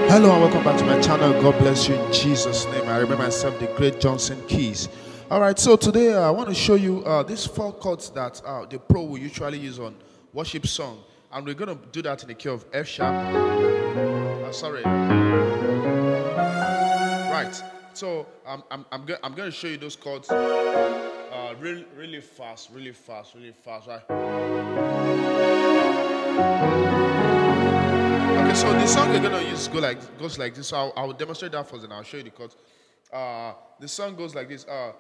Hello and welcome back to my channel. God bless you in Jesus' name. I remember myself, the great Johnson Keys. Alright, so today I want to show you these 4 chords that the pro will usually use on worship song. And we're going to do that in the key of F sharp. Right, so I'm going to show you those chords really fast, right? Okay, so the song we're gonna use goes like this. So I'll demonstrate that first, and I'll show you the chords. The song goes like this. Right.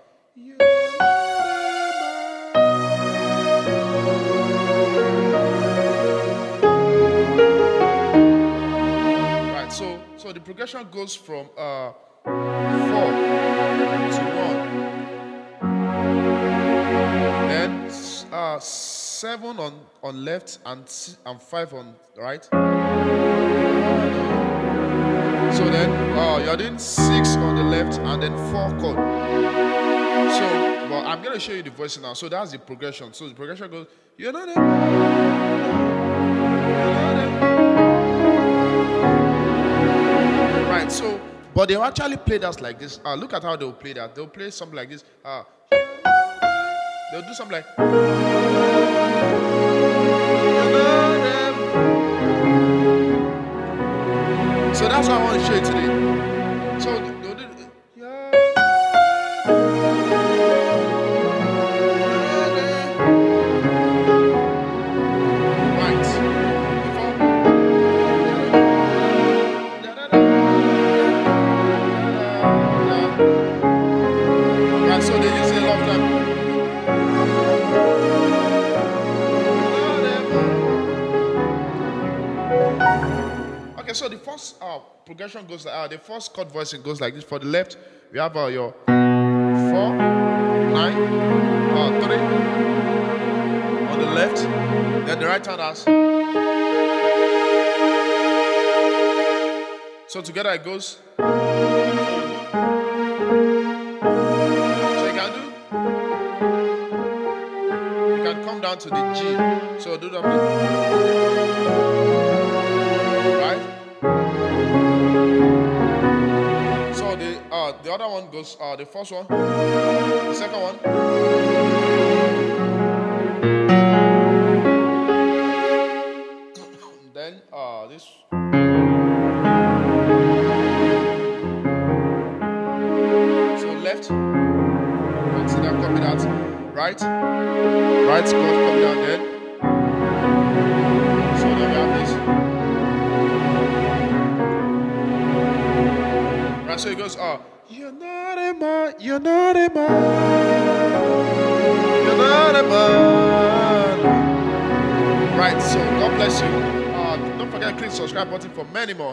So the progression goes from 4 to 1, then 7 on left and 5 on right. So then you're doing 6 on the left and then 4 chord. So, well, I'm going to show you the voice now. So that's the progression. So the progression goes, you're not there. Right, so, but they'll actually play that like this. Look at how they'll play that. They'll play something like this. They'll do something like... So that's what I want to show you today. So they'll do... Right. Right, so they use it a lot of time. Okay, so the first progression goes like the first chord voicing goes like this. For the left, we have your 4, 9, 3 on the left. Then the right hand has. So together it goes. So you can come down to the G. So do that. Right? So the other one goes the first one, the second one, then this. So left, right, so then copy that. Right, right, copy down then. So then we have this. Right, so it goes, you're not a man, you're not a man, you're not a man. Right, so God bless you. Don't forget to click the subscribe button for many more.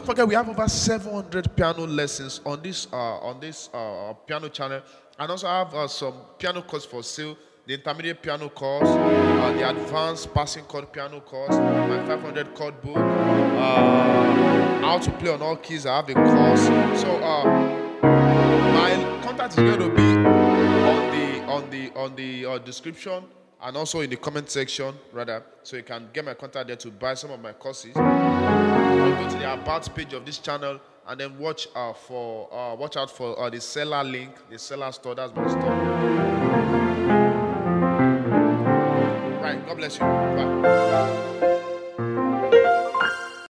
Forget we have over 700 piano lessons on this piano channel, and also have some piano course for sale. The intermediate piano course, the advanced passing chord piano course, my 500 chord book, how to play on all keys. I have a course. So my contact is going to be on the description and also in the comment section rather, so you can get my contact there to buy some of my courses. Or go to the about page of this channel and then watch out for the seller link, the seller store. That's my store. Right, God bless you. Bye.